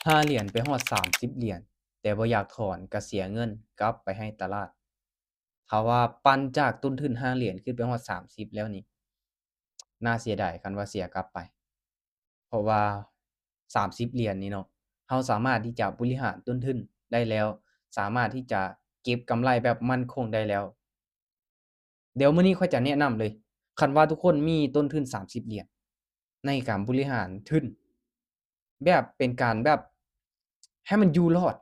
5เหรียญไปฮอด30เหรียญแต่บ่อยากถอนก็เสียเงินกลับไปให้ตลาดถ้าว่าปั่นจากต้นทุน5เหรียญขึ้นไปฮอด30แล้วนี่น่าเสียดายคันว่าเสียกลับไปเพราะว่า30เหรียญนี่เนาะเราสามารถที่จะบริหารต้นทุนได้แล้วสามารถที่จะเก็บกำไรแบบมั่นคงได้แล้วเดี๋ยวมื้อนี้ข้อยจะแนะนำเลยคันว่าทุกคนมีต้นทุน30เหรียญในการบริหารทุนแบบเป็นการแบบให้มันอยู่รอด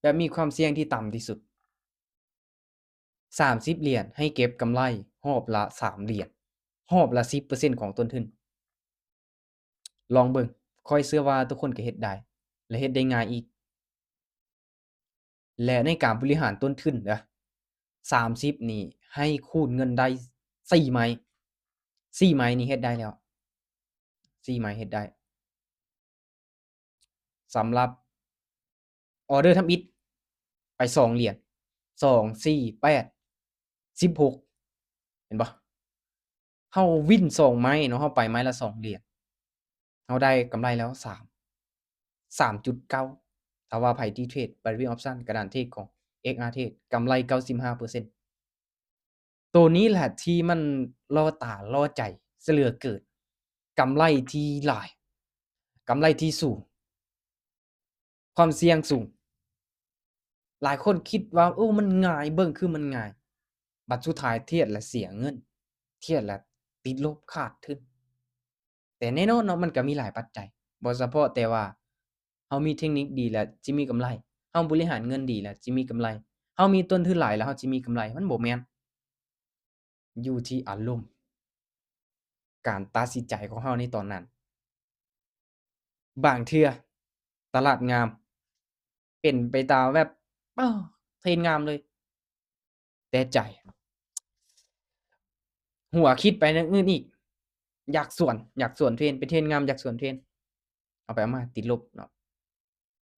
แบบมีความเสี่ยงที่ต่ำที่สุด30เหรียญให้เก็บกำไรรอบละ3เหรียญรอบละ10%ของต้นทุนลองเบิ่งข้อยเชื่อว่าทุกคนก็เฮ็ดได้และเฮ็ดได้ง่ายอีกและในการบริหารต้นทุนเด้อ30นี่ให้คูณเงินได้4ไม้4ไม้นี่เฮ็ดได้แล้ว4ไม้เฮ็ดได้สำหรับออร์เดอร์ทำอิฐไป2เหรียญ2 4 8 16เห็นบ่เราวิน2ไม้เนาะเราไปไม้ละ2เหรียญเราได้กำไรแล้ว3.9ถ้าว่าไผที่เทรด Binary Option กระดานเทรดของ XR Trade กำไร 95% ตัวนี้แหละที่มันล่อตาล่อใจเสียเหลือเกินกำไรที่หลายกำไรที่สูงความเสี่ยงสูงหลายคนคิดว่าโอ้มันง่ายเบิ่งคือมันง่ายบัดสุดท้ายเทรดแล้วเสียเงินเทรดแล้วติดลบขาดทุนแต่แน่นอนเนาะมันก็มีหลายปัจจัยบ่เฉพาะแต่ว่าเรามีเทคนิคดีแล้วสิมีกำไรเราบริหารเงินดีแล้วสิมีกำไรเรามีต้นทุนหลายแล้วเราสิมีกำไรมันบ่แม่นอยู่ที่อารมณ์การตัดสินใจของเราในตอนนั้นบางเทื่อตลาดงามเป็นไปตามแบบเออเทรนด์งามเลยแต่ใจหัวคิดไปอย่างอื่นอีกอยากสวนเทรนด์เป็นเทรนด์งามอยากสวนเทรนด์เอาไปเอามาติดลบเนาะ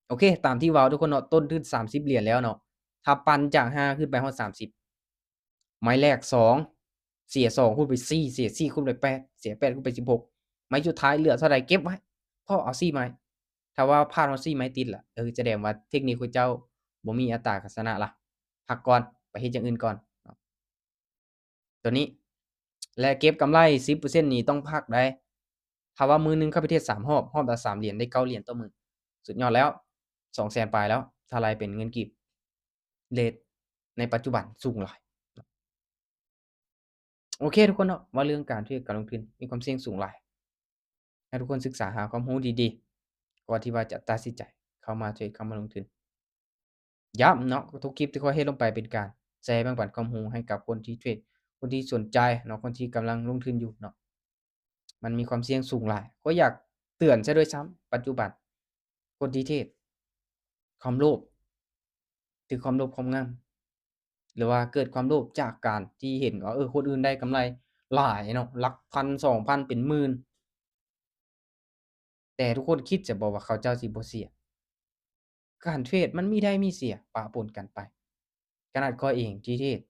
โอเคตามที่เว้าทุกคนเนาะต้นทุน30เหรียญแล้วเนาะถ้าปั่นจาก5ขึ้นไปฮอด30ไม้แรก2เสีย2คูณไป4เสีย4คูณไป8เสีย8คูณไป16ไม้สุดท้ายเหลือเท่าไรเก็บไว้พอเอา4ไม้ถ้าว่าพลาดฮอด4ไม้ติดล่ะแสดงว่าเทคนิคของเจ้าบ่มีอัตราการชนะล่ะพักก่อนไปเฮ็ดอย่างอื่นก่อนเนาะตัวนี้และเก็บกำไร10%นี่ต้องพักได้ถ้าว่ามื้อหนึ่งเข้าไปเทรด3รอบรอบละ3เหรียญได้9เหรียญต่อมื้อสุดยอดแล้ว200,000ปลายแล้วถ้ารายเป็นเงินกีบ เรตในปัจจุบันสูงหลายโอเคทุกคนเนาะว่าเรื่องการเทรดการลงทุนมีความเสี่ยงสูงหลายให้ทุกคนศึกษาหาความรู้ดีๆก่อนที่ว่าจะตัดสินใจเข้ามาเทรดเข้ามาลงทุนย้ำเนาะทุกคลิปที่ข้อยเฮ็ดลงไปเป็นการแชร์แบ่งปันความรู้ให้กับคนที่เทรดคนที่สนใจเนาะคนที่กำลังลงทุนอยู่เนาะมันมีความเสี่ยงสูงหลายก็อยากเตือนเสียด้วยซ้ำปัจจุบันคนที่เทรดความโลภถูกความโลภครอบงำ หรือว่าเกิดความโลภจากการที่เห็นว่าคนอื่นได้กำไรหลายเนาะหลักพัน2,000เป็นหมื่นแต่ทุกคนคิดจะบ่ว่าเขาเจ้าสิบ่เสียการเทรดมันมีได้มีเสียปะปนกันไปขนาดข้อยเองที่เทรด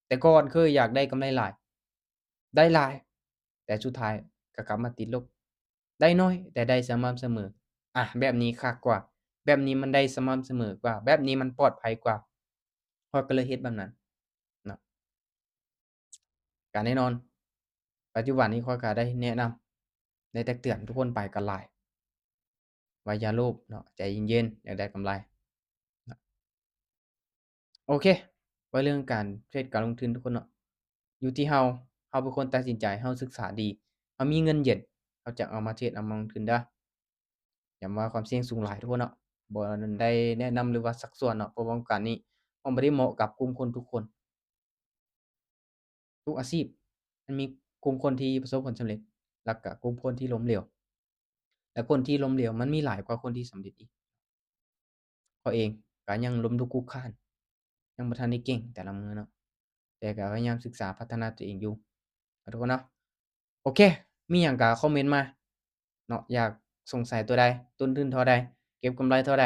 แต่ก่อนเคยอยากได้กำไรหลายได้หลายแต่สุดท้ายก็กลับมาติดลบได้น้อยแต่ได้สม่ำเสมอแบบนี้คักกว่าแบบนี้มันได้สม่ำเสมอกว่าแบบนี้มันปลอดภัยกว่าข้อยก็เลยเฮ็ดแบบนั้นเนาะ ก็แน่นอนปัจจุบันนี้ข้อยก็ได้แนะนำได้แต่เตือนทุกคนไปก็หลายว่าอย่าโลภเนาะใจเย็นๆอยากได้กำไรเนาะโอเคว่าเรื่องการเทรดการลงทุนทุกคนเนาะอยู่ที่เราเป็นคนตัดสินใจเราศึกษาดีเรามีเงินเย็นเราจะเอามาเทรดเอามาลงทุนเด้อย้ำว่าความเสี่ยงสูงหลายทุกคนเนาะบ่ได้แนะนำหรือว่าชักชวนเนาะเพราะว่าการนี้มันบ่ได้เหมาะกับกลุ่มคนทุกคนทุกอาชีพมันมีกลุ่มคนที่ประสบผลสำเร็จแล้วก็กลุ่มคนที่ล้มเหลว และคนที่ล้มเหลวมันมีหลายกว่าคนที่สำเร็จอีกเขาเองก็ยังล้มลุกคลุกคลานยังบ่ทันได้เก่งแต่ละมื้อเนาะแต่ก็พยายามศึกษาพัฒนาตัวเองอยู่อะทุกคนเนาะโอเคมีหยังก็คอมเมนต์มาเนาะอยากสงสัยตัวใดต้นทุนเท่าใดเก็บกำไรเท่าใด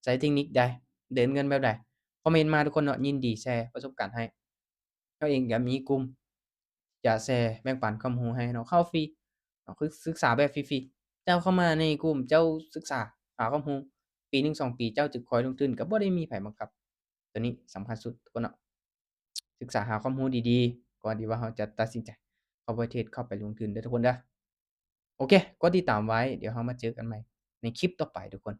ใช้เทคนิคใดเดินเงินแบบใดคอมเมนต์มาทุกคนเนาะยินดีแชร์ประสบการณ์ให้เราเองก็มีกลุ่มจะแชร์แบ่งปันความรู้ให้เนาะเข้าฟรีเนาะคือศึกษาแบบฟรีๆเจ้าเข้ามาในกลุ่มเจ้าศึกษา หาความรู้ปีหนึ่ง2ปีเจ้าจึงค่อยลงทุนก็บ่ได้มีไผบังคับตัวนี้สำคัญสุดทุกคนเนาะศึกษาหาความรู้ดีๆก่อนที่ว่าเราจะตัดสินใจเข้าประเทศเข้าไปลงทุนเด้อทุกคนเด้อโอเคกดติดตามไว้เดี๋ยวเรามาเจอกันใหม่ในคลิปต่อไปทุกคน